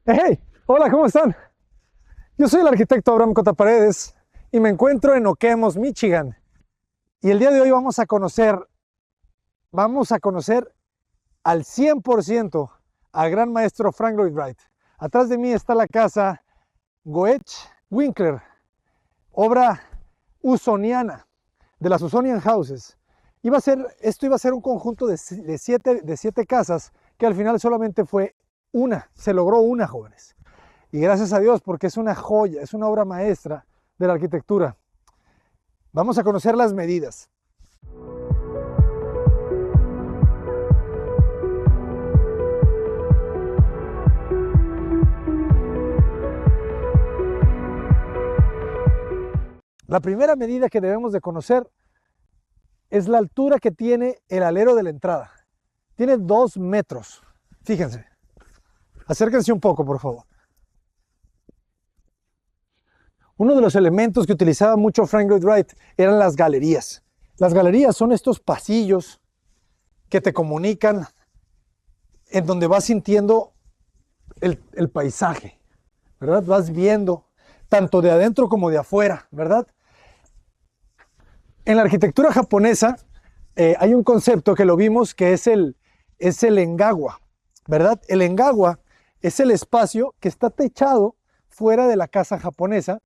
Hey, hola, ¿cómo están? Yo soy el arquitecto Abraham Cota Paredes y me encuentro en Okemos, Michigan. Y el día de hoy vamos a conocer al 100% al gran maestro Frank Lloyd Wright. Atrás de mí está la casa Goethe Winkler, obra usoniana de las Usonian Houses. Esto iba a ser un conjunto de siete casas que al final solamente fue una, se logró una, jóvenes. Y gracias a Dios, porque es una joya, es una obra maestra de la arquitectura. Vamos a conocer las medidas. La primera medida que debemos de conocer es la altura que tiene el alero de la entrada. Tiene 2 metros. Fíjense. Acérquense un poco, por favor. Uno de los elementos que utilizaba mucho Frank Lloyd Wright eran las galerías. Las galerías son estos pasillos que te comunican, en donde vas sintiendo el paisaje, ¿verdad? Vas viendo tanto de adentro como de afuera, ¿verdad? En la arquitectura japonesa hay un concepto que lo vimos que es el engawa, ¿verdad? El engawa es el espacio que está techado fuera de la casa japonesa,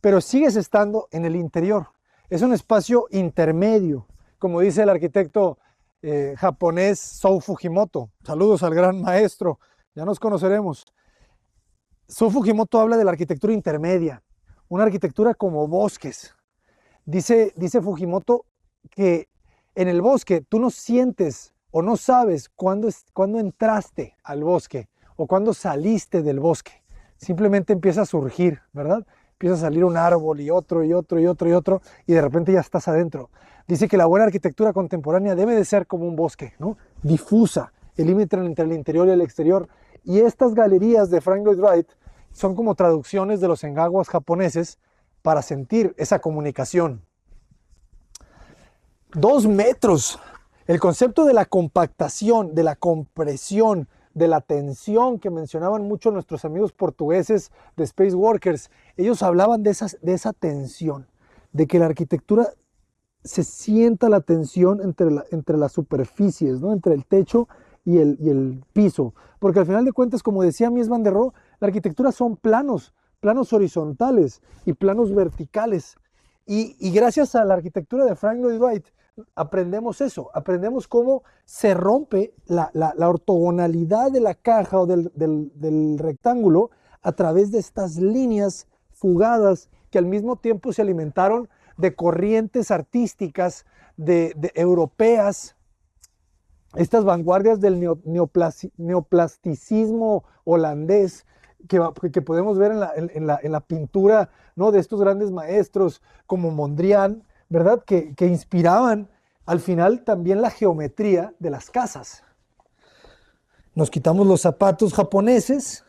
pero sigues estando en el interior. Es un espacio intermedio, como dice el arquitecto japonés Sou Fujimoto. Saludos al gran maestro, ya nos conoceremos. Sou Fujimoto habla de la arquitectura intermedia, una arquitectura como bosques. Dice Fujimoto que en el bosque tú no sientes o no sabes cuándo entraste al bosque o cuándo saliste del bosque. Simplemente empieza a surgir, ¿verdad? Empieza a salir un árbol y otro y otro y otro y otro y de repente ya estás adentro. Dice que la buena arquitectura contemporánea debe de ser como un bosque, ¿no? Difusa, el límite entre el interior y el exterior. Y estas galerías de Frank Lloyd Wright son como traducciones de los engawas japoneses para sentir esa comunicación. 2 metros. El concepto de la compactación, de la compresión, de la tensión que mencionaban mucho nuestros amigos portugueses de Space Workers, ellos hablaban de esa tensión, de que la arquitectura se sienta la tensión entre las superficies, ¿no? Entre el techo y el piso. Porque al final de cuentas, como decía Mies van der Rohe, la arquitectura son planos horizontales y planos verticales. Y gracias a la arquitectura de Frank Lloyd Wright, aprendemos eso, aprendemos cómo se rompe la ortogonalidad de la caja o del rectángulo a través de estas líneas fugadas que al mismo tiempo se alimentaron de corrientes artísticas de europeas, estas vanguardias del neoplasticismo holandés que podemos ver en la pintura, ¿no? De estos grandes maestros como Mondrian, ¿verdad? Que inspiraban al final también la geometría de las casas. Nos quitamos los zapatos japoneses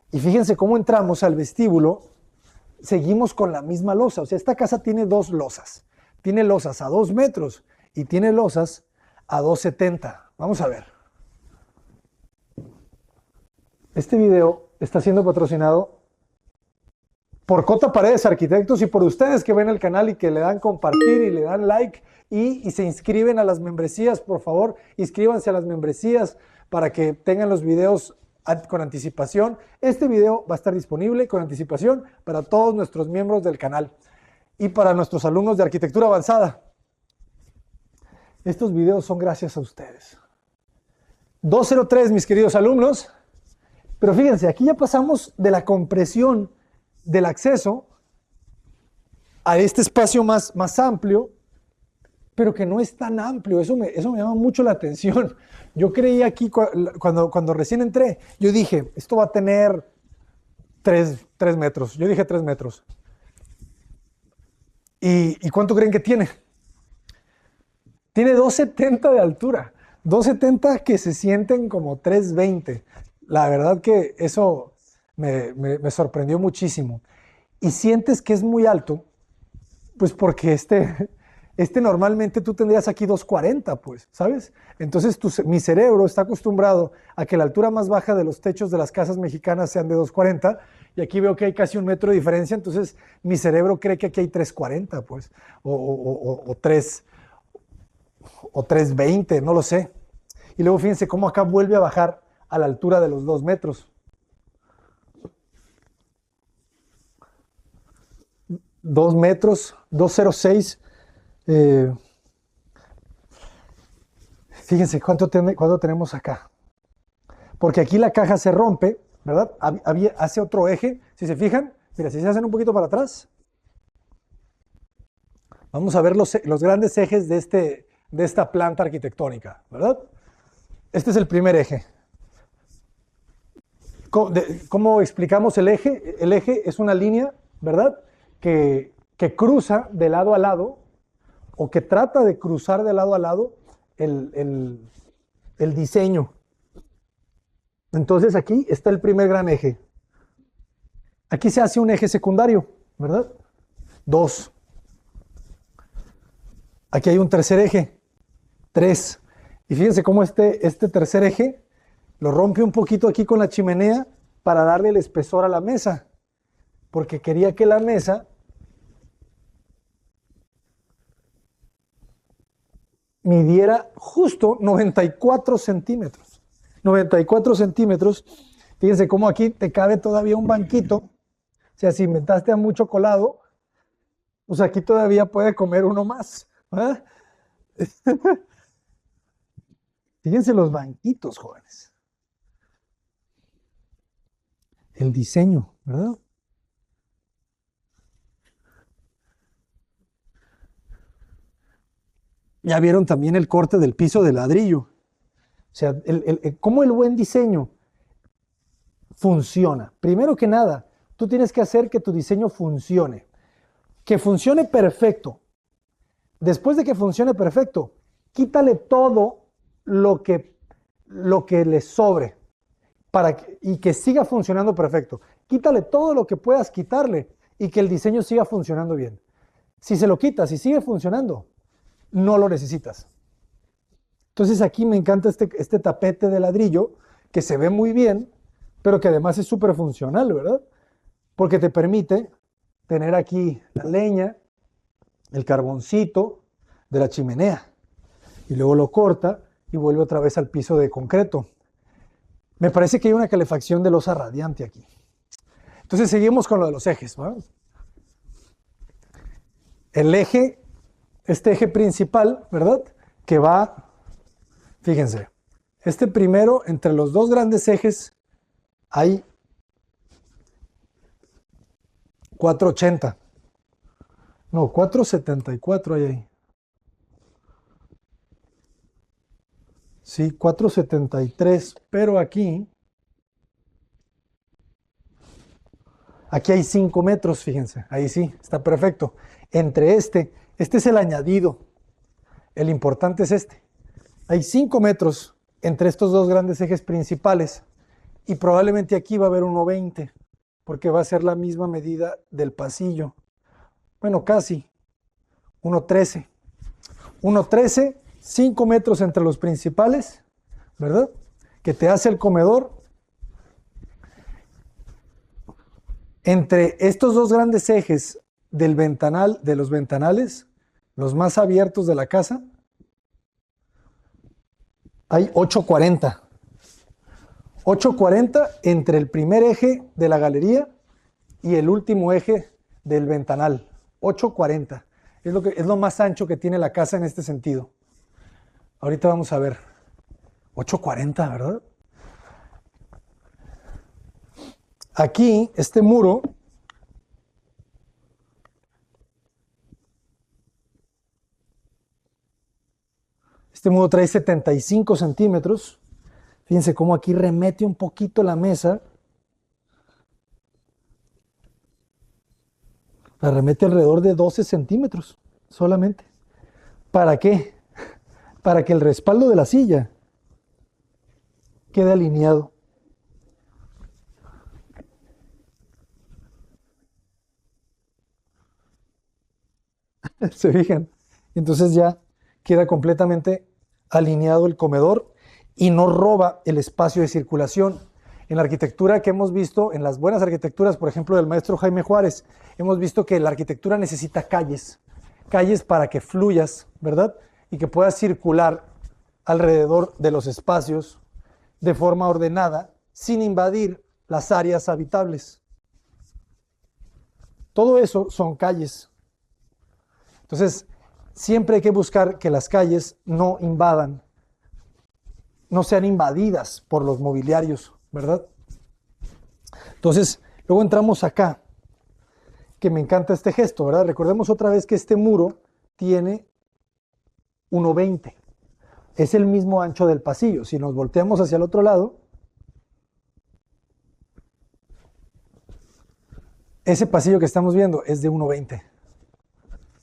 y fíjense cómo entramos al vestíbulo. Seguimos con la misma losa. O sea, esta casa tiene 2 losas. Tiene losas a 2 metros y tiene losas a 2,70. Vamos a ver. Este video está siendo patrocinado por Cota Paredes Arquitectos y por ustedes que ven el canal y que le dan compartir y le dan like y se inscriben a las membresías. Por favor, inscríbanse a las membresías para que tengan los videos con anticipación. Este video va a estar disponible con anticipación para todos nuestros miembros del canal y para nuestros alumnos de arquitectura avanzada. Estos videos son gracias a ustedes. 203, mis queridos alumnos. Pero fíjense, aquí ya pasamos de la compresión del acceso a este espacio más amplio, pero que no es tan amplio. Eso me llama mucho la atención. Yo creí aquí, cuando recién entré, yo dije, esto va a tener 3 metros. Yo dije 3 metros. ¿Y cuánto creen que tiene? Tiene 2,70 de altura. 2,70 que se sienten como 3,20. La verdad que eso me sorprendió muchísimo. Y sientes que es muy alto, pues porque Normalmente tú tendrías aquí 240, pues, ¿sabes? Entonces mi cerebro está acostumbrado a que la altura más baja de los techos de las casas mexicanas sean de 240 y aquí veo que hay casi 1 metro de diferencia, entonces mi cerebro cree que aquí hay 340, pues, o 3, o 320, no lo sé. Y luego fíjense cómo acá vuelve a bajar a la altura de los 2 metros. 2 metros, 206. Fíjense cuánto tenemos acá. Porque aquí la caja se rompe, ¿verdad? Hace otro eje. Si se fijan, mira, si se hacen un poquito para atrás, vamos a ver los grandes ejes de esta planta arquitectónica, ¿verdad? Este es el primer eje. ¿Cómo explicamos el eje? El eje es una línea, ¿verdad? Que cruza de lado a lado, o que trata de cruzar de lado a lado el diseño. Entonces aquí está el primer gran eje. Aquí se hace un eje secundario, ¿verdad? 2. Aquí hay un tercer eje, 3. Y fíjense cómo este tercer eje lo rompe un poquito aquí con la chimenea para darle el espesor a la mesa, porque quería que la mesa midiera justo 94 centímetros. 94 centímetros. Fíjense cómo aquí te cabe todavía un banquito. O sea, si inventaste a mucho colado, pues aquí todavía puede comer uno más. ¿Verdad? Fíjense los banquitos, jóvenes. El diseño, ¿verdad? Ya vieron también el corte del piso de ladrillo. O sea, cómo el buen diseño funciona. Primero que nada, tú tienes que hacer que tu diseño funcione. Que funcione perfecto. Después de que funcione perfecto, quítale todo lo que le sobre y que siga funcionando perfecto. Quítale todo lo que puedas quitarle y que el diseño siga funcionando bien. Si se lo quitas y sigue funcionando, no lo necesitas. Entonces aquí me encanta este tapete de ladrillo que se ve muy bien, pero que además es súper funcional, ¿verdad? Porque te permite tener aquí la leña, el carboncito de la chimenea, y luego lo corta y vuelve otra vez al piso de concreto. Me parece que hay una calefacción de losa radiante aquí. Entonces seguimos con lo de los ejes, ¿no? El eje, este eje principal, ¿verdad? Que va, fíjense, este primero, entre los dos grandes ejes, hay 480. No, 474 hay ahí. Sí, 473, pero aquí hay 5 metros, fíjense, ahí sí, está perfecto. Entre este es el añadido, el importante es este. Hay 5 metros entre estos dos grandes ejes principales y probablemente aquí va a haber 1,20 porque va a ser la misma medida del pasillo. Bueno, casi, 1,13. 1,13, 5 metros entre los principales, ¿verdad? Que te hace el comedor. Entre estos dos grandes ejes del ventanal, de los ventanales, los más abiertos de la casa, hay 840. 840 entre el primer eje de la galería y el último eje del ventanal. 840. Es lo más ancho que tiene la casa en este sentido. Ahorita vamos a ver. 840, ¿verdad? Aquí, este muro trae 75 centímetros. Fíjense cómo aquí remete un poquito la mesa. La remete alrededor de 12 centímetros solamente. ¿Para qué? Para que el respaldo de la silla quede alineado. ¿Se fijan? Entonces ya queda completamente alineado el comedor y no roba el espacio de circulación. En la arquitectura que hemos visto, en las buenas arquitecturas, por ejemplo, del maestro Jaime Juárez, hemos visto que la arquitectura necesita calles, calles para que fluyas, ¿verdad? Y que puedas circular alrededor de los espacios de forma ordenada, sin invadir las áreas habitables. Todo eso son calles. Entonces, siempre hay que buscar que las calles no invadan, no sean invadidas por los mobiliarios, ¿verdad? Entonces, luego entramos acá, que me encanta este gesto, ¿verdad? Recordemos otra vez que este muro tiene 1,20. Es el mismo ancho del pasillo. Si nos volteamos hacia el otro lado, ese pasillo que estamos viendo es de 1,20.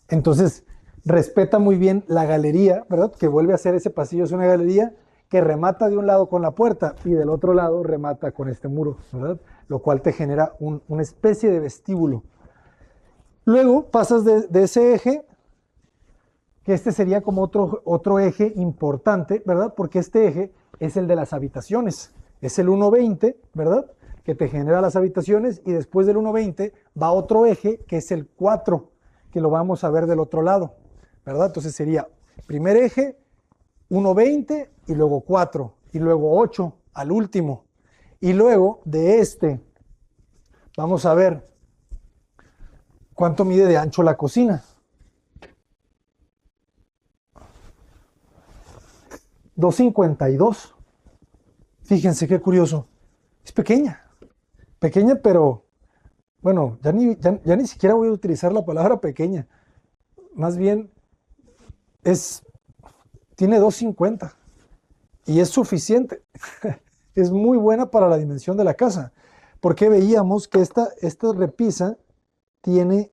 Entonces, respeta muy bien la galería, ¿verdad? Que vuelve a ser ese pasillo, es una galería que remata de un lado con la puerta y del otro lado remata con este muro, ¿verdad? Lo cual te genera una especie de vestíbulo. Luego pasas de ese eje, que este sería como otro eje importante, ¿verdad? Porque este eje es el de las habitaciones, es el 1,20, ¿verdad? Que te genera las habitaciones y después del 1,20 va otro eje que es el 4, que lo vamos a ver del otro lado, ¿verdad? Entonces sería primer eje, 1,20 y luego 4 y luego 8 al último. Y luego de este vamos a ver cuánto mide de ancho la cocina. 2,52. Fíjense qué curioso. Es pequeña, pequeña, pero bueno, ya ni siquiera voy a utilizar la palabra pequeña. Más bien es, tiene 2,50 y es suficiente. Es muy buena para la dimensión de la casa, porque veíamos que esta repisa tiene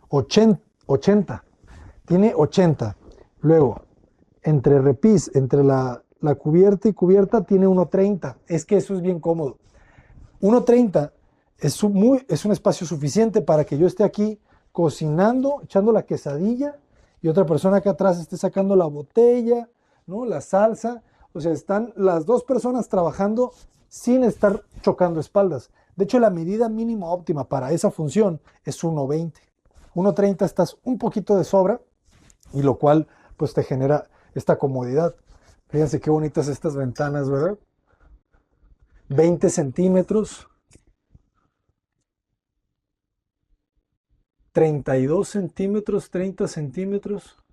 80, tiene 80. Luego, entre la cubierta y cubierta tiene 1,30. Es que eso es bien cómodo. 1,30 es un espacio suficiente para que yo esté aquí cocinando, echando la quesadilla y otra persona acá atrás esté sacando la botella, ¿no? La salsa. O sea, están las dos personas trabajando sin estar chocando espaldas. De hecho, la medida mínima óptima para esa función es 1,20. 1,30 estás un poquito de sobra y lo cual pues te genera esta comodidad. Fíjense qué bonitas estas ventanas, ¿verdad? 20 centímetros, 32 centímetros, 30 centímetros,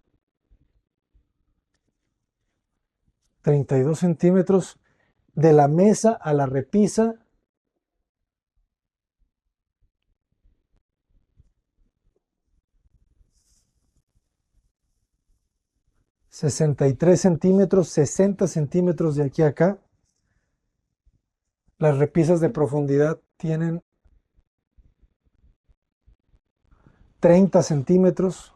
32 centímetros de la mesa a la repisa. 63 centímetros, 60 centímetros de aquí a acá. Las repisas de profundidad tienen 30 centímetros.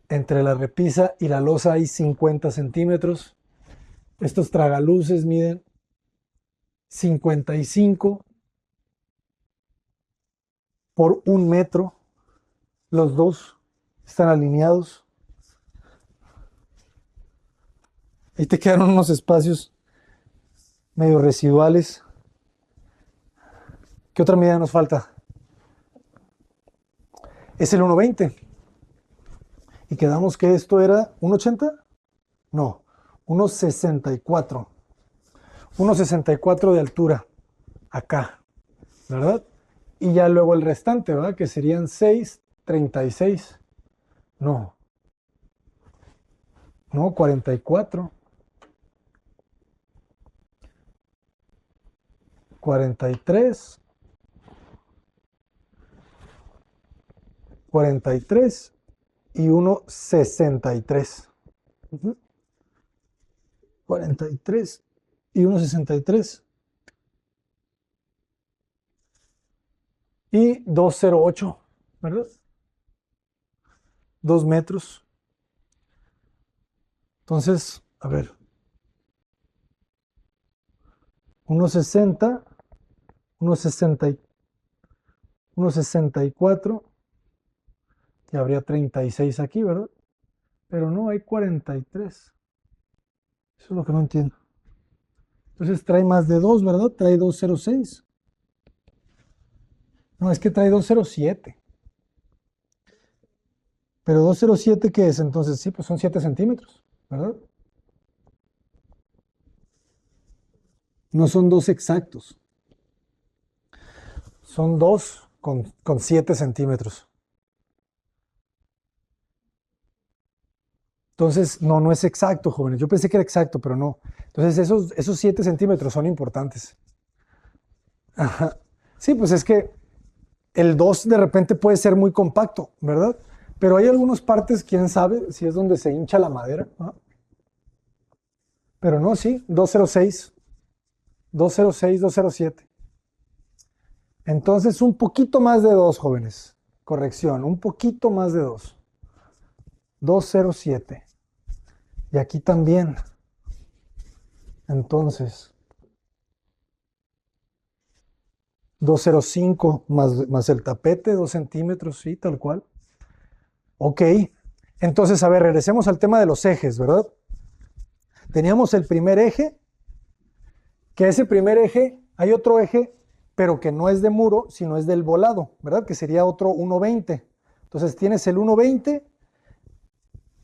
Entre la repisa y la losa hay 50 centímetros. Estos tragaluces miden 55 por 1 metro. Los dos están alineados. Ahí te quedaron unos espacios medio residuales. ¿Qué otra medida nos falta? Es el 1,20. Y quedamos que esto era 1,80. No, 1,64. 1,64 de altura. Acá, ¿verdad? Y ya luego el restante, ¿verdad? Que serían 6,36. No, no, 44. 43. 43 y 1,63. 43 y 1,63 y 2,08, ¿verdad? 2 metros. Entonces, a ver, 1,60, 1,60, 1,64 y habría 36 aquí, ¿verdad? Pero no, hay 43. Eso es lo que no entiendo. Entonces trae más de 2, ¿verdad? Trae 206. No, es que trae 207. Pero 207, ¿qué es? Entonces, sí, pues son 7 centímetros, ¿verdad? No son 2 exactos. Son 2 con 7 centímetros. Entonces, no, no es exacto, jóvenes. Yo pensé que era exacto, pero no. Entonces, esos 7 centímetros son importantes. Ajá. Sí, pues es que el 2 de repente puede ser muy compacto, ¿verdad? Pero hay algunas partes, quién sabe, si es donde se hincha la madera, ¿no? Pero no, sí, 206, 206, 207. Entonces, un poquito más de 2, jóvenes. Corrección, un poquito más de 2. 207. Y aquí también. Entonces, 205 más el tapete, 2 centímetros, sí, tal cual. Ok. Entonces, a ver, regresemos al tema de los ejes, ¿verdad? Teníamos el primer eje, que ese primer eje, hay otro eje, pero que no es de muro, sino es del volado, ¿verdad? Que sería otro 1,20. Entonces, tienes el 1,20.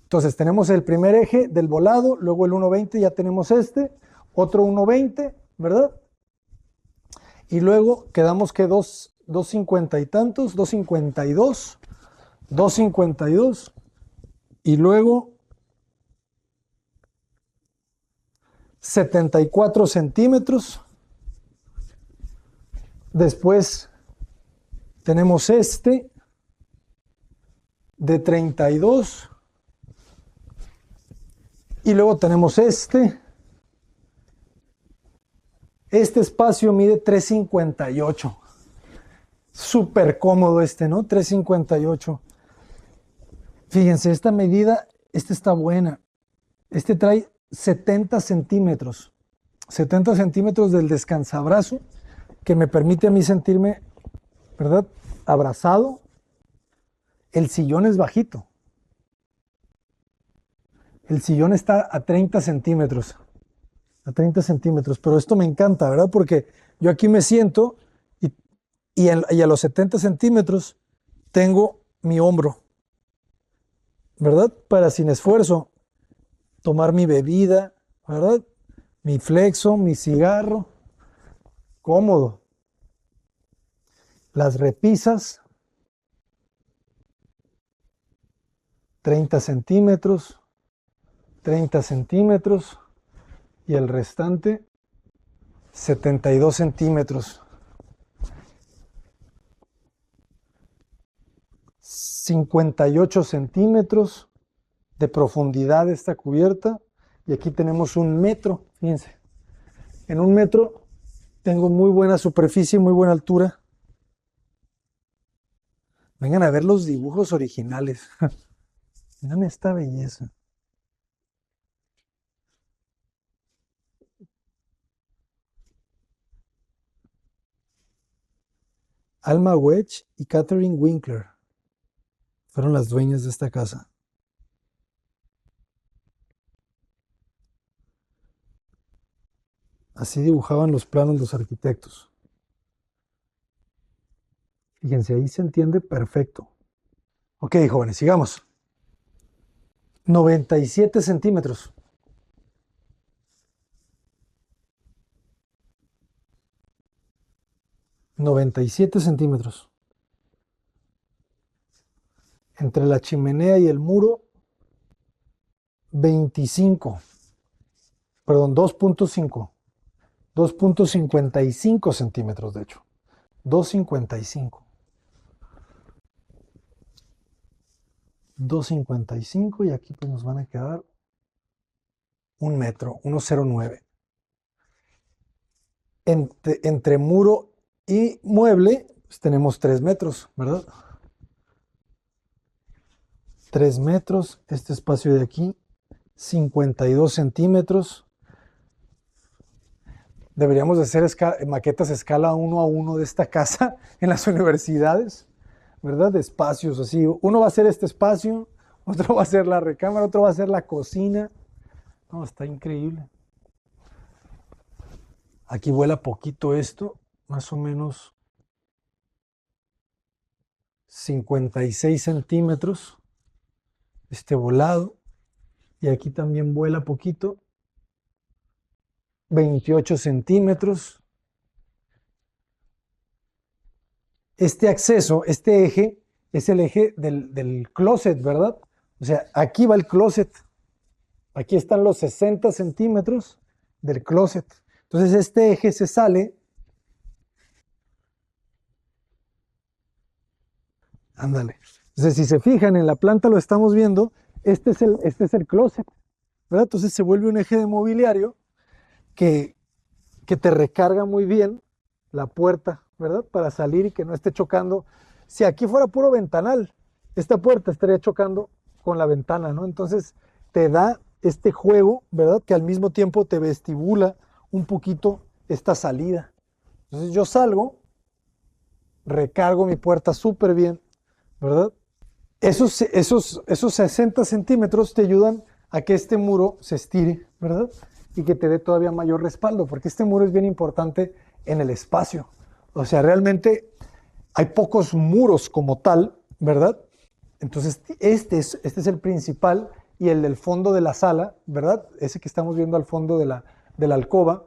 Entonces, tenemos el primer eje del volado, luego el 1,20, ya tenemos este, otro 1,20, ¿verdad? Y luego quedamos que 2,50 y tantos, 2,52, 2,52, y luego 74 centímetros. Después tenemos este de 32, y luego tenemos este. Este espacio mide 3,58. Súper cómodo este, ¿no? 3,58. Fíjense, esta medida, esta está buena. Este trae 70 centímetros. 70 centímetros del descansabrazo, que me permite a mí sentirme, ¿verdad? Abrazado. El sillón es bajito. El sillón está a 30 centímetros. A 30 centímetros. Pero esto me encanta, ¿verdad? Porque yo aquí me siento y a los 70 centímetros tengo mi hombro, ¿verdad? Para sin esfuerzo tomar mi bebida, ¿verdad? Mi flexo, mi cigarro, cómodo. Las repisas, 30 centímetros, 30 centímetros y el restante 72 centímetros. 58 centímetros de profundidad esta cubierta y aquí tenemos 1 metro, fíjense. En 1 metro tengo muy buena superficie, muy buena altura. Vengan a ver los dibujos originales. Miren esta belleza. Alma Wedge y Catherine Winkler fueron las dueñas de esta casa. Así dibujaban los planos los arquitectos. Fíjense, ahí se entiende perfecto. Ok, jóvenes, sigamos. 97 centímetros. 97 centímetros. Entre la chimenea y el muro, 25. Perdón, 2,5. 2,55 centímetros, de hecho. 2,55. 2,55 y aquí pues nos van a quedar 1 metro, 1,09. Entre muro y mueble pues tenemos 3 metros, ¿verdad? 3 metros, este espacio de aquí, 52 centímetros. Deberíamos de hacer maquetas a escala 1 a 1 de esta casa en las universidades, ¿verdad? De espacios así. Uno va a ser este espacio, otro va a ser la recámara, otro va a ser la cocina. No, está increíble. Aquí vuela poquito esto, más o menos 56 centímetros, este volado. Y aquí también vuela poquito, 28 centímetros. Este acceso, este eje, es el eje del closet, ¿verdad? O sea, aquí va el closet. Aquí están los 60 centímetros del closet. Entonces este eje se sale. Ándale. Entonces si se fijan en la planta lo estamos viendo, este es el closet, ¿verdad? Entonces se vuelve un eje de mobiliario que, que te recarga muy bien la puerta, ¿verdad? Para salir y que no esté chocando. Si aquí fuera puro ventanal, esta puerta estaría chocando con la ventana, ¿no? Entonces te da este juego, ¿verdad? Que al mismo tiempo te vestibula un poquito esta salida. Entonces yo salgo, recargo mi puerta súper bien, ¿verdad? Esos 60 centímetros te ayudan a que este muro se estire, ¿verdad? Y que te dé todavía mayor respaldo, porque este muro es bien importante en el espacio. O sea, realmente hay pocos muros como tal, ¿verdad? Entonces, este es el principal y el del fondo de la sala, ¿verdad? Ese que estamos viendo al fondo de la alcoba,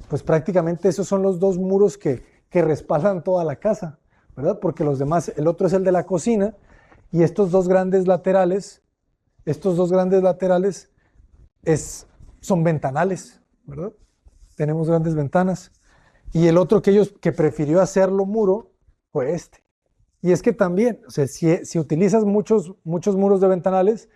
pues prácticamente esos son los dos muros que respaldan toda la casa, ¿verdad? Porque los demás, el otro es el de la cocina y estos dos grandes laterales son ventanales, ¿verdad? Tenemos grandes ventanas. Y el otro que prefirió hacerlo muro fue este. Y es que también, o sea, si utilizas muchos muros de ventanales,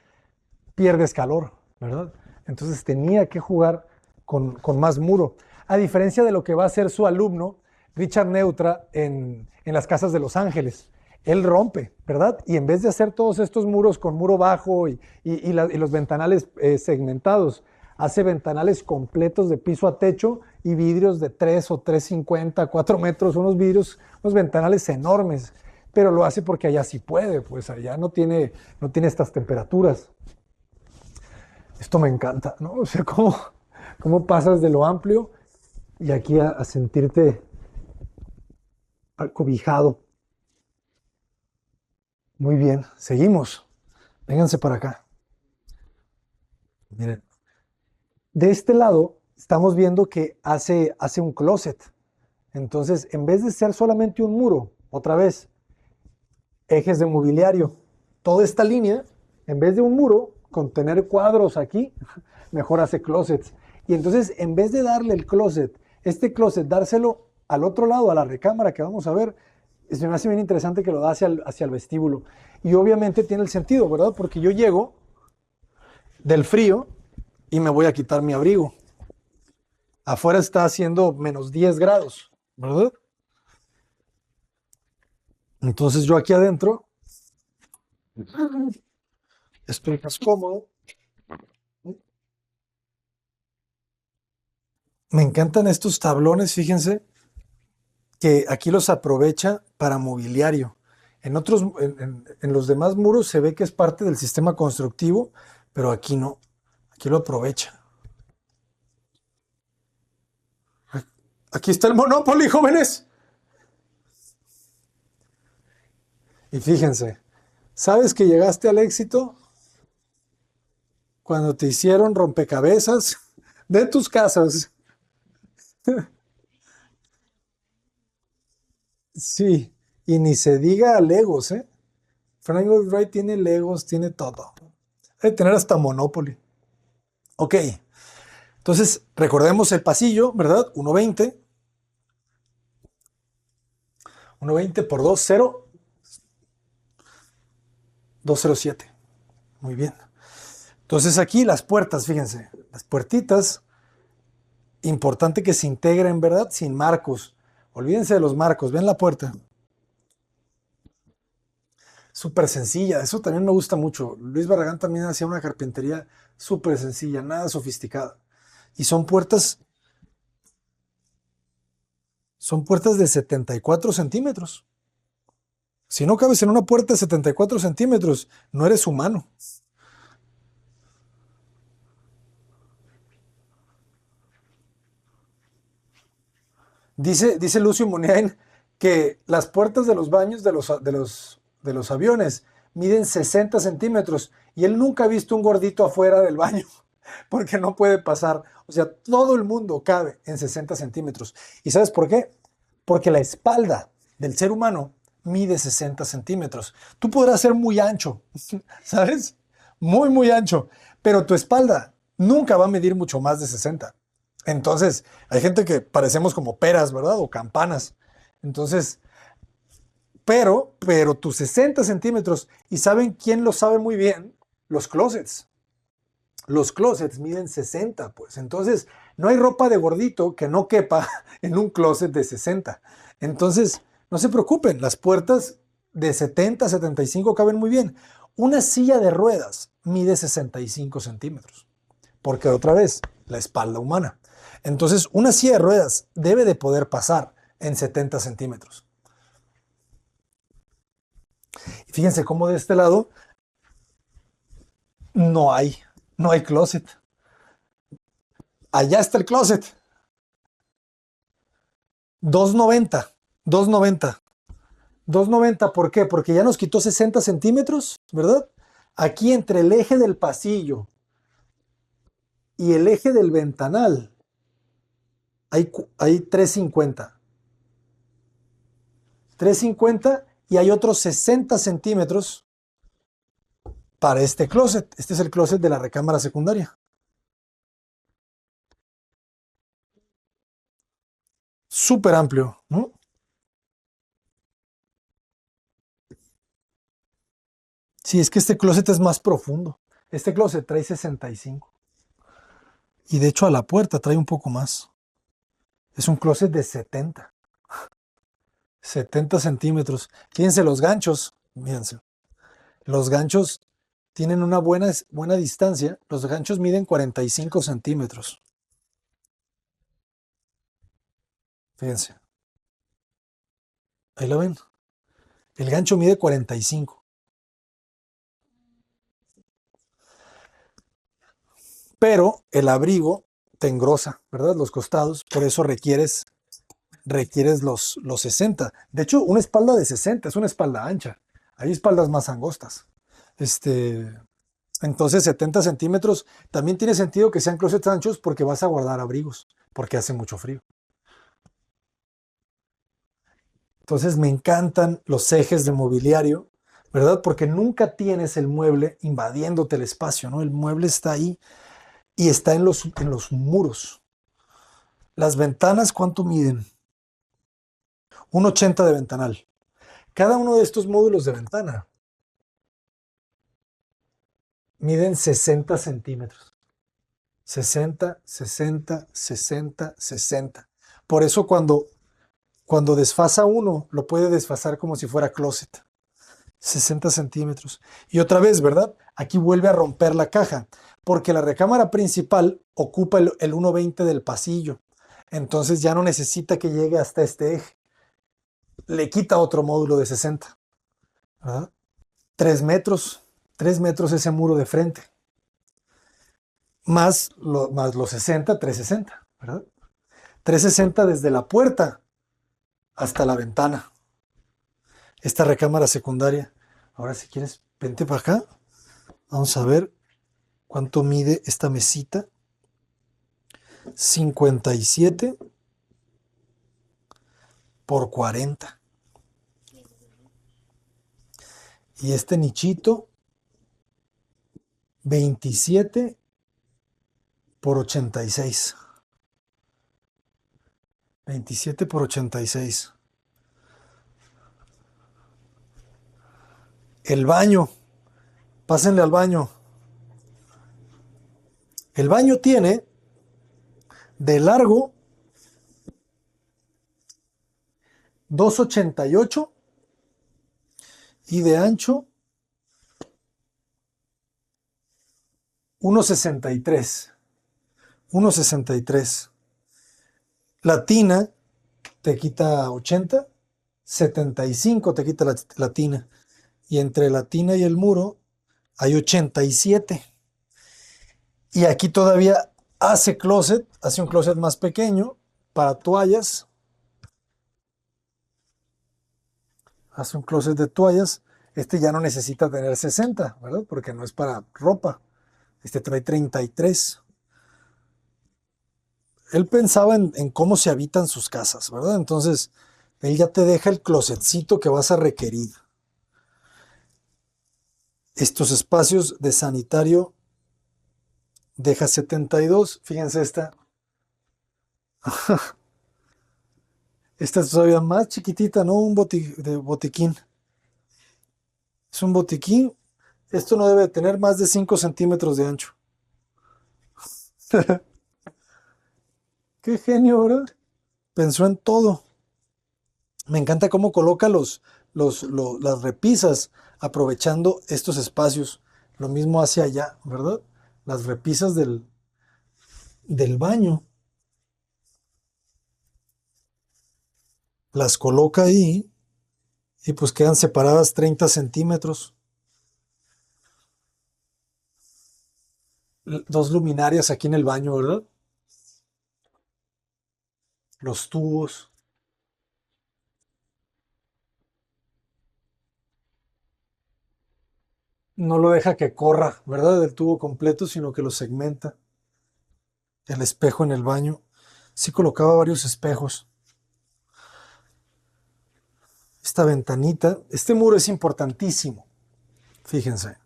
pierdes calor, ¿verdad? Entonces tenía que jugar con más muro. A diferencia de lo que va a hacer su alumno, Richard Neutra, en las casas de Los Ángeles. Él rompe, ¿verdad? Y en vez de hacer todos estos muros con muro bajo y los ventanales segmentados, hace ventanales completos de piso a techo y vidrios de 3 o 3,50, 4 metros, unos ventanales enormes. Pero lo hace porque allá sí puede, pues allá no tiene estas temperaturas. Esto me encanta, ¿no? O sea, cómo pasas de lo amplio y aquí a sentirte acobijado. Muy bien, seguimos. Vénganse para acá. Miren, de este lado estamos viendo que hace un closet. Entonces, en vez de ser solamente un muro, otra vez, ejes de mobiliario, toda esta línea, en vez de un muro, con tener cuadros aquí, mejor hace closets. Y entonces, en vez de darle el closet, este closet, dárselo al otro lado, a la recámara que vamos a ver, se me hace bien interesante que lo da hacia el vestíbulo. Y obviamente tiene el sentido, ¿verdad? Porque yo llego del frío y me voy a quitar mi abrigo. Afuera está haciendo menos 10 grados, ¿verdad? Entonces yo aquí adentro estoy más cómodo. Me encantan estos tablones, fíjense, que aquí los aprovecha para mobiliario. En los demás muros se ve que es parte del sistema constructivo, pero aquí no. Aquí lo aprovecha. Aquí está el Monopoly, jóvenes. Y fíjense, ¿sabes que llegaste al éxito cuando te hicieron rompecabezas de tus casas? Sí, y ni se diga Legos, ¿eh? Frank Lloyd Wright tiene Legos, tiene todo. Debe tener hasta Monopoly. Ok, entonces recordemos el pasillo, ¿verdad? 120 por 207. Muy bien. Entonces aquí las puertas, fíjense, las puertitas, importante que se integren, ¿verdad? Sin marcos. Olvídense de los marcos, ven la puerta. Súper sencilla, eso también me gusta mucho. Luis Barragán también hacía una carpintería súper sencilla, nada sofisticada. Y son puertas Son puertas de 74 centímetros. Si no cabes en una puerta de 74 centímetros, no eres humano. Dice Lucio Muniain que las puertas de los baños de los aviones miden 60 centímetros y él nunca ha visto un gordito afuera del baño porque no puede pasar. O sea, todo el mundo cabe en 60 centímetros. ¿Y sabes por qué? Porque la espalda del ser humano mide 60 centímetros. Tú podrás ser muy ancho, ¿sabes? Muy, muy ancho, pero tu espalda nunca va a medir mucho más de 60. Entonces, hay gente que parecemos como peras, ¿verdad? O campanas. Entonces, pero tus 60 centímetros, ¿y saben quién lo sabe muy bien? Los closets. Los closets miden 60, pues. Entonces, no hay ropa de gordito que no quepa en un closet de 60. Entonces, no se preocupen, las puertas de 70, 75 caben muy bien. Una silla de ruedas mide 65 centímetros, porque otra vez, la espalda humana. Entonces, una silla de ruedas debe de poder pasar en 70 centímetros. Y fíjense cómo de este lado no hay, no hay closet. Allá está el closet. 290, 290, 290. ¿Por qué? Porque ya nos quitó 60 centímetros, ¿verdad? Aquí entre el eje del pasillo y el eje del ventanal hay 350. 350 y hay otros 60 centímetros para este closet. Este es el closet de la recámara secundaria. Súper amplio, ¿no? Sí, es que este closet es más profundo. Este closet trae 65. Y de hecho a la puerta trae un poco más. Es un closet de 70 centímetros. Fíjense los ganchos. Fíjense. Los ganchos tienen una buena distancia. Los ganchos miden 45 centímetros. Fíjense. Ahí lo ven. El gancho mide 45. Pero el abrigo te engrosa, ¿verdad? Los costados. Por eso requieres los 60. De hecho, una espalda de 60 es una espalda ancha. Hay espaldas más angostas. Este, entonces, 70 centímetros también tiene sentido que sean closets anchos porque vas a guardar abrigos, porque hace mucho frío. Entonces, me encantan los ejes de mobiliario, ¿verdad? Porque nunca tienes el mueble invadiéndote el espacio, ¿no? El mueble está ahí y está en los muros. Las ventanas, ¿cuánto miden? 1,80 de ventanal. Cada uno de estos módulos de ventana miden 60 centímetros. 60, 60, 60, 60. Por eso cuando desfasa uno, lo puede desfasar como si fuera closet. 60 centímetros. Y otra vez, ¿verdad? Aquí vuelve a romper la caja, porque la recámara principal ocupa el 1,20 del pasillo. Entonces ya no necesita que llegue hasta este eje. Le quita otro módulo de 60, ¿verdad? 3 metros, 3 metros ese muro de frente. Más los 60, 360, ¿verdad? 360 desde la puerta hasta la ventana. Esta recámara secundaria. Ahora si quieres, vente para acá. Vamos a ver cuánto mide esta mesita. 57 por 40. Y este nichito, 27 por 86. 27 por 86. El baño. Pásenle al baño. El baño tiene de largo 2,88 y de ancho 1,63. 1,63. La tina te quita 80, 75 te quita la tina. Y entre la tina y el muro hay 87. Y aquí todavía hace un closet más pequeño para toallas. Hace un closet de toallas. Este ya no necesita tener 60, ¿verdad? Porque no es para ropa. Este trae 33. Él pensaba en cómo se habitan sus casas, ¿verdad? Entonces, él ya te deja el closetcito que vas a requerir. Estos espacios de sanitario deja 72. Fíjense esta. Esta es todavía más chiquitita, ¿no? De botiquín. Es un botiquín. Esto no debe tener más de 5 centímetros de ancho. Qué genio, ¿verdad? Pensó en todo. Me encanta cómo coloca las repisas aprovechando estos espacios. Lo mismo hacia allá, ¿verdad? Las repisas del baño. Las coloca ahí y pues quedan separadas 30 centímetros. Dos luminarias aquí en el baño, ¿verdad? Los tubos. No lo deja que corra, ¿verdad? Del tubo completo, sino que lo segmenta. El espejo en el baño. Sí colocaba varios espejos. Esta ventanita. Este muro es importantísimo. Fíjense.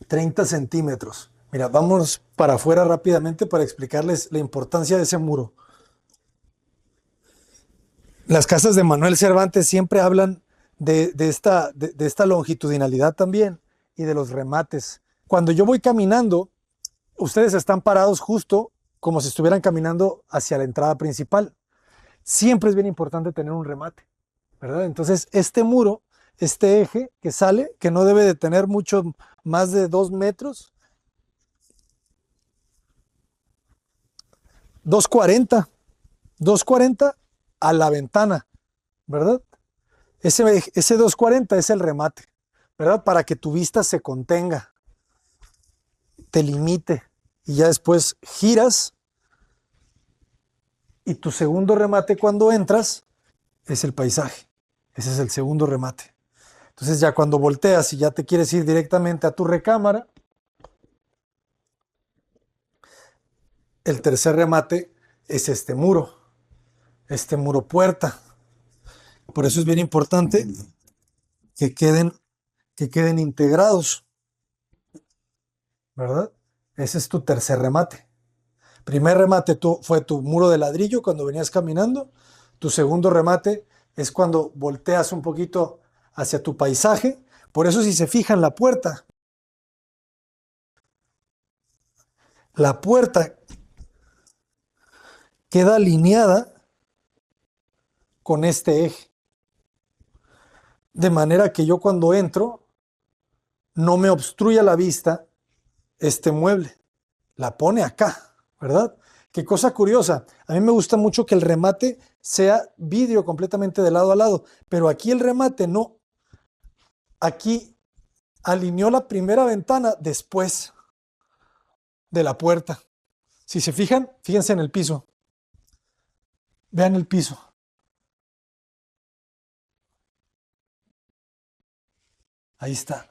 30 centímetros. Mira, vamos para afuera rápidamente para explicarles la importancia de ese muro. Las casas de Manuel Cervantes siempre hablan de esta longitudinalidad también y de los remates. Cuando yo voy caminando, ustedes están parados justo como si estuvieran caminando hacia la entrada principal. Siempre es bien importante tener un remate, ¿verdad? Entonces, este muro, este eje que sale, que no debe de tener mucho más de 2 metros, 240, 240 a la ventana, ¿verdad? Ese 240 es el remate, ¿verdad? Para que tu vista se contenga, te limite y ya después giras y tu segundo remate cuando entras es el paisaje. Ese es el segundo remate. Entonces ya cuando volteas y ya te quieres ir directamente a tu recámara, el tercer remate es este muro puerta. Por eso es bien importante que queden, que queden integrados, ¿verdad? Ese es tu tercer remate. Primer remate fue tu muro de ladrillo cuando venías caminando. Tu segundo remate es cuando volteas un poquito hacia tu paisaje. Por eso si se fijan la puerta queda alineada con este eje. De manera que yo cuando entro no me obstruya la vista este mueble. La pone acá, ¿verdad? Qué cosa curiosa. A mí me gusta mucho que el remate sea vidrio completamente de lado a lado, pero aquí el remate no. Aquí alineó la primera ventana después de la puerta. Si se fijan, fíjense en el piso. Vean el piso. Ahí está.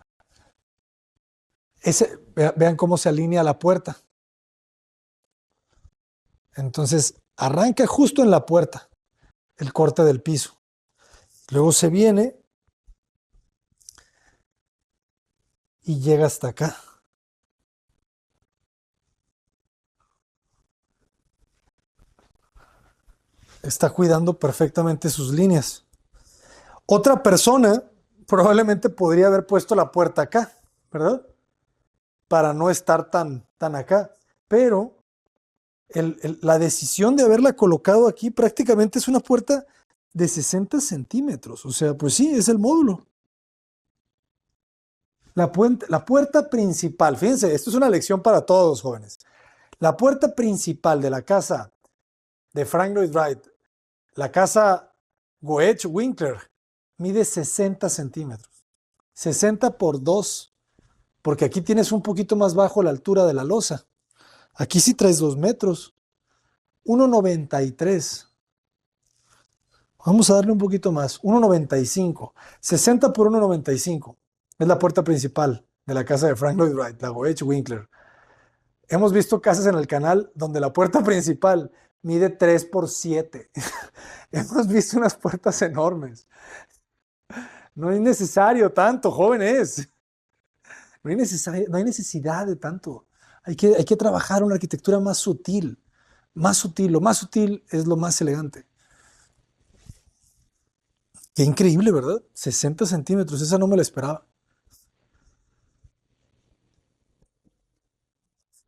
Vean cómo se alinea la puerta. Entonces, arranca justo en la puerta el corte del piso. Luego se viene y llega hasta acá. Está cuidando perfectamente sus líneas. Otra persona probablemente podría haber puesto la puerta acá, ¿verdad? Para no estar tan acá. Pero la decisión de haberla colocado aquí prácticamente es una puerta de 60 centímetros. O sea, pues sí, es el módulo. La puerta principal, fíjense, esto es una lección para todos, jóvenes. La puerta principal de la casa de Frank Lloyd Wright, la casa Goethe Winkler, mide 60 centímetros. 60 por 2, porque aquí tienes un poquito más bajo la altura de la losa. Aquí sí traes 2 metros. 1,93. Vamos a darle un poquito más. 1,95. 60 por 1,95. Es la puerta principal de la casa de Frank Lloyd Wright, la Goethe Winkler. Hemos visto casas en el canal donde la puerta principal mide 3 por 7. Hemos visto unas puertas enormes. No es necesario tanto, jóvenes. No hay necesidad de tanto. Hay que trabajar una arquitectura más sutil. Más sutil. Lo más sutil es lo más elegante. Qué increíble, ¿verdad? 60 centímetros. Esa no me la esperaba.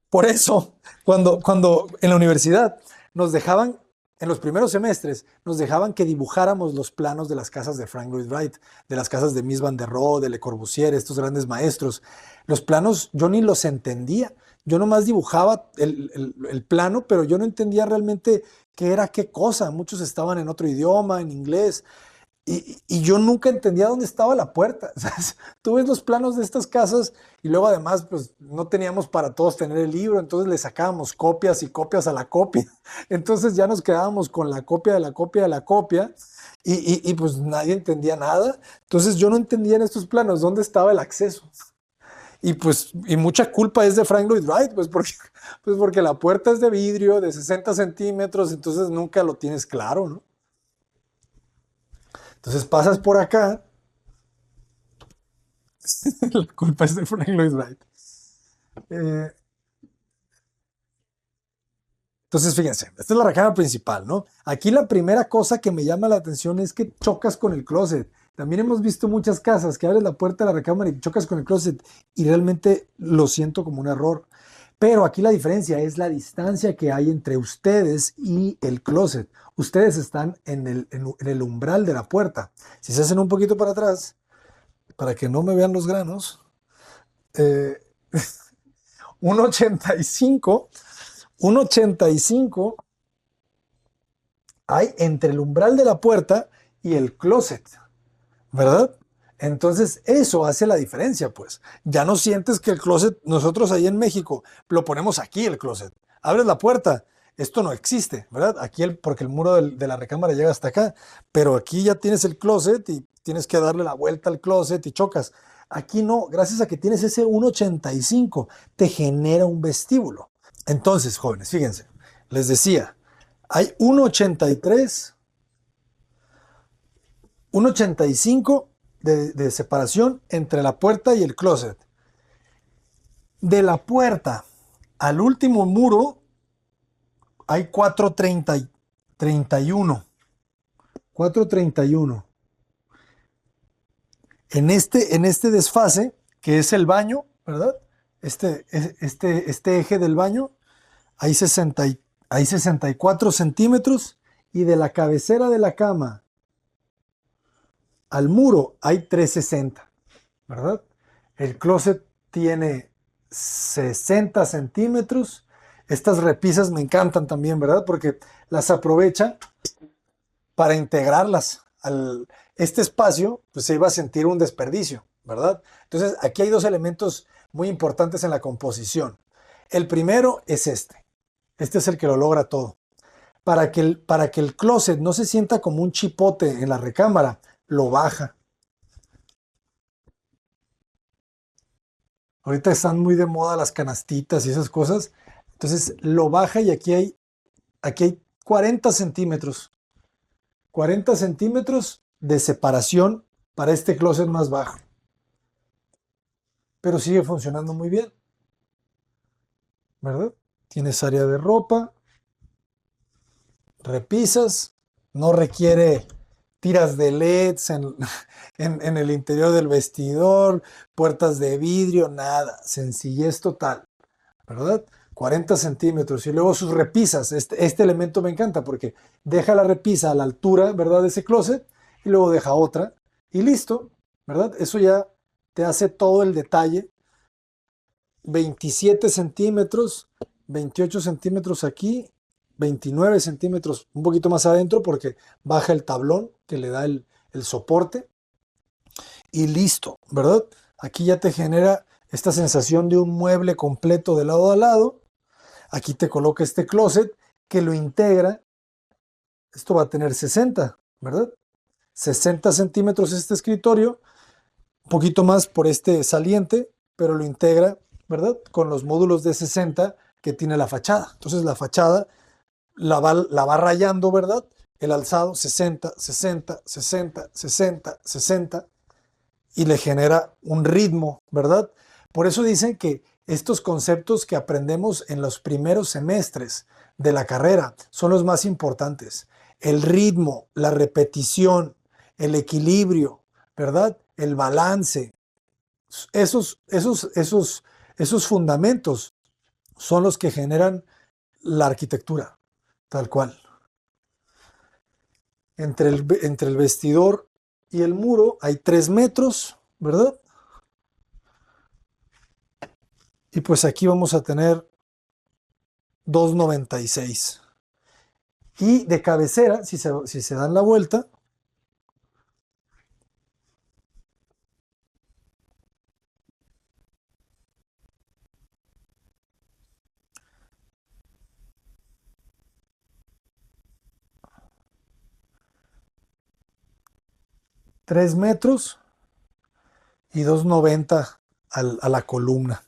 Por eso, cuando en la universidad nos dejaban, en los primeros semestres, nos dejaban que dibujáramos los planos de las casas de Frank Lloyd Wright, de las casas de Mies van der Rohe, de Le Corbusier, estos grandes maestros. Los planos yo ni los entendía. Yo nomás dibujaba el plano, pero yo no entendía realmente qué era qué cosa. Muchos estaban en otro idioma, en inglés. Y yo nunca entendía dónde estaba la puerta. ¿Sabes? Tú ves los planos de estas casas y luego además pues no teníamos para todos tener el libro, entonces le sacábamos copias y copias a la copia. Entonces ya nos quedábamos con la copia de la copia de la copia y pues nadie entendía nada. Entonces yo no entendía en estos planos dónde estaba el acceso. Y pues y mucha culpa es de Frank Lloyd Wright, pues porque la puerta es de vidrio de 60 centímetros, entonces nunca lo tienes claro, ¿no? Entonces pasas por acá. La culpa es de Frank Lloyd Wright. Eh, entonces, fíjense, esta es la recámara principal, ¿no? Aquí la primera cosa que me llama la atención es que chocas con el closet. También hemos visto muchas casas que abres la puerta de la recámara y chocas con el closet y realmente lo siento como un error. Pero aquí la diferencia es la distancia que hay entre ustedes y el closet. Ustedes están en el umbral de la puerta. Si se hacen un poquito para atrás, para que no me vean los granos, eh, un 85, un 85 hay entre el umbral de la puerta y el closet, ¿verdad? Entonces eso hace la diferencia, pues. Ya no sientes que el closet, nosotros ahí en México, lo ponemos aquí el closet. Abres la puerta, esto no existe, ¿verdad? Aquí porque el muro de la recámara llega hasta acá, pero aquí ya tienes el closet y tienes que darle la vuelta al closet y chocas. Aquí no, gracias a que tienes ese 1,85, te genera un vestíbulo. Entonces, jóvenes, fíjense, les decía, hay 1,83, 1,85 de separación entre la puerta y el closet. De la puerta al último muro hay 4,31. 4,31. En este desfase, que es el baño, ¿verdad? Este eje del baño, hay 64 centímetros y de la cabecera de la cama al muro hay 360, ¿verdad? El closet tiene 60 centímetros. Estas repisas me encantan también, ¿verdad? Porque las aprovecha para integrarlas al este espacio, pues se iba a sentir un desperdicio, ¿verdad? Entonces, aquí hay dos elementos muy importantes en la composición. El primero es este. Este es el que lo logra todo. Para que el closet no se sienta como un chipote en la recámara, lo baja. Ahorita están muy de moda las canastitas y esas cosas. Entonces lo baja y aquí hay 40 centímetros. 40 centímetros de separación para este closet más bajo. Pero sigue funcionando muy bien, ¿verdad? Tienes área de ropa, repisas, no requiere tiras de LEDs en el interior del vestidor, puertas de vidrio, nada, sencillez total, ¿verdad? 40 centímetros y luego sus repisas. Este elemento me encanta porque deja la repisa a la altura, ¿verdad? De ese closet y luego deja otra y listo, ¿verdad? Eso ya te hace todo el detalle. 27 centímetros, 28 centímetros aquí 29 centímetros, un poquito más adentro porque baja el tablón que le da el soporte y listo, ¿verdad? Aquí ya te genera esta sensación de un mueble completo de lado a lado. Aquí te coloca este closet que lo integra. Esto va a tener 60, ¿verdad? 60 centímetros este escritorio, un poquito más por este saliente, pero lo integra, ¿verdad? Con los módulos de 60 que tiene la fachada. Entonces la fachada la va rayando, ¿verdad? El alzado 60, 60, 60, 60, 60 y le genera un ritmo, ¿verdad? Por eso dicen que estos conceptos que aprendemos en los primeros semestres de la carrera son los más importantes. El ritmo, la repetición, el equilibrio, ¿verdad? El balance. Esos fundamentos son los que generan la arquitectura, tal cual. Entre el vestidor y el muro hay 3 metros, ¿verdad? Y pues aquí vamos a tener 2,96. Y de cabecera, si se dan la vuelta, 3 metros y 2,90 a la columna.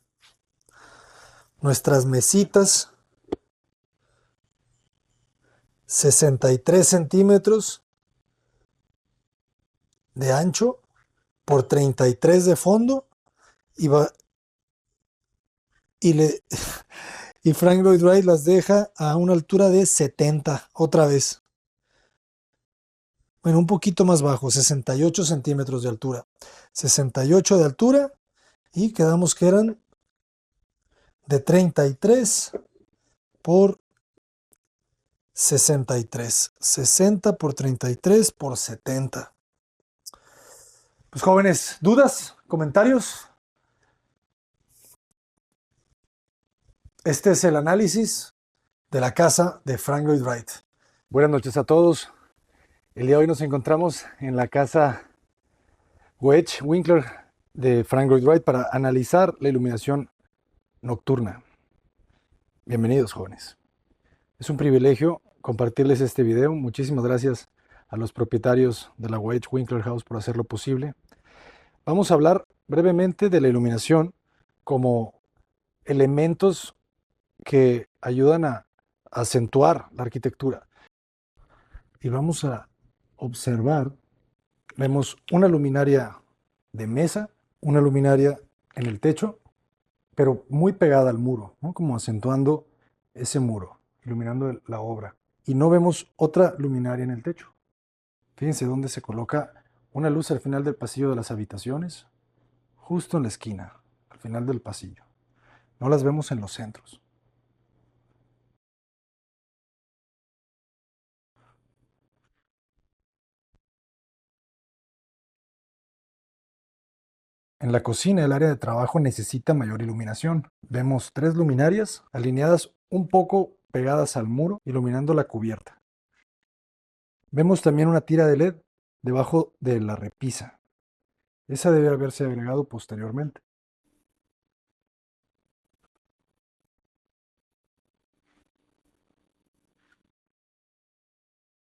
Nuestras mesitas, 63 centímetros de ancho por 33 de fondo y, va, y, le, y Frank Lloyd Wright las deja a una altura de 70 otra vez. Bueno, un poquito más bajo, 68 centímetros de altura. 68 de altura y quedamos que eran de 33 por 63. 60 por 33 por 70. Pues jóvenes, ¿dudas? ¿Comentarios? Este es el análisis de la casa de Frank Lloyd Wright. Buenas noches a todos. El día de hoy nos encontramos en la casa Wedge Winkler de Frank Lloyd Wright para analizar la iluminación nocturna. Bienvenidos, jóvenes. Es un privilegio compartirles este video. Muchísimas gracias a los propietarios de la Wedge Winkler House por hacerlo posible. Vamos a hablar brevemente de la iluminación como elementos que ayudan a acentuar la arquitectura. Y vamos a observar, vemos una luminaria de mesa, una luminaria en el techo, pero muy pegada al muro, ¿no? Como acentuando ese muro, iluminando la obra. Y no vemos otra luminaria en el techo. Fíjense dónde se coloca una luz al final del pasillo de las habitaciones, justo en la esquina, al final del pasillo. No las vemos en los centros. En la cocina, el área de trabajo necesita mayor iluminación. Vemos 3 luminarias alineadas un poco pegadas al muro, iluminando la cubierta. Vemos también una tira de LED debajo de la repisa. Esa debe haberse agregado posteriormente.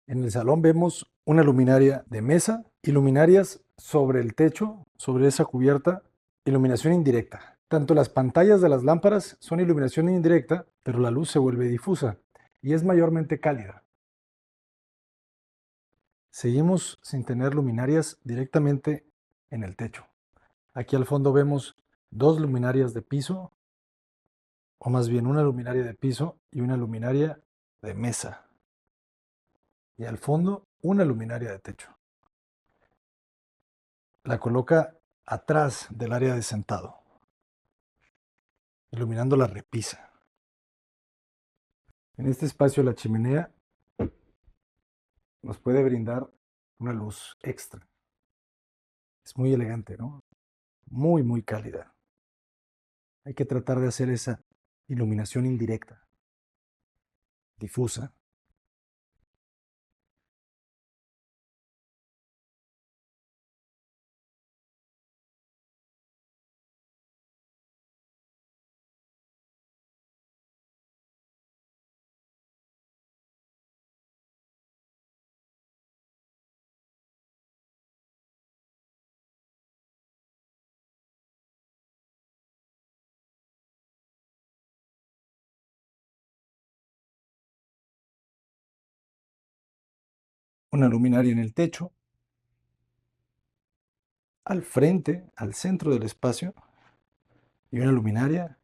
En el salón vemos una luminaria de mesa y luminarias sobre el techo, sobre esa cubierta, iluminación indirecta. Tanto las pantallas de las lámparas son iluminación indirecta, pero la luz se vuelve difusa y es mayormente cálida. Seguimos sin tener luminarias directamente en el techo. Aquí al fondo vemos 2 luminarias de piso, o más bien una luminaria de piso y una luminaria de mesa. Y al fondo una luminaria de techo. La coloca atrás del área de sentado, iluminando la repisa. En este espacio la chimenea nos puede brindar una luz extra. Es muy elegante, ¿no? Muy, muy cálida. Hay que tratar de hacer esa iluminación indirecta. difusa. Una luminaria en el techo, al frente, al centro del espacio, y una luminaria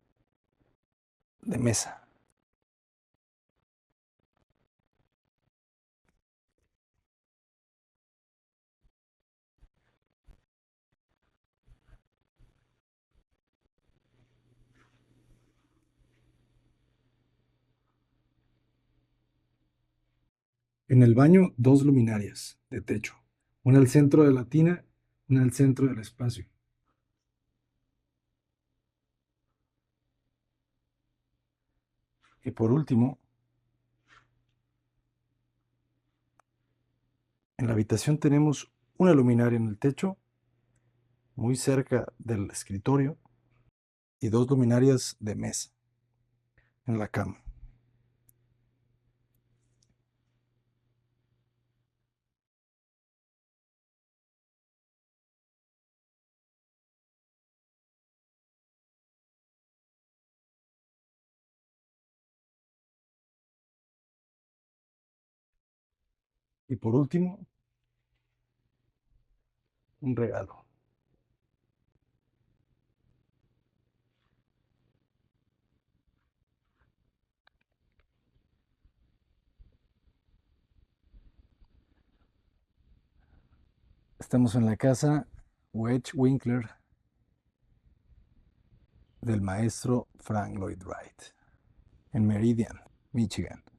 de mesa. En el baño, dos luminarias de techo, una al centro de la tina, una al centro del espacio. Y por último, en la habitación tenemos una luminaria en el techo, muy cerca del escritorio, y dos luminarias de mesa en la cama. Y por último, un regalo. Estamos en la casa Wedge Winkler del maestro Frank Lloyd Wright, en Meridian, Michigan.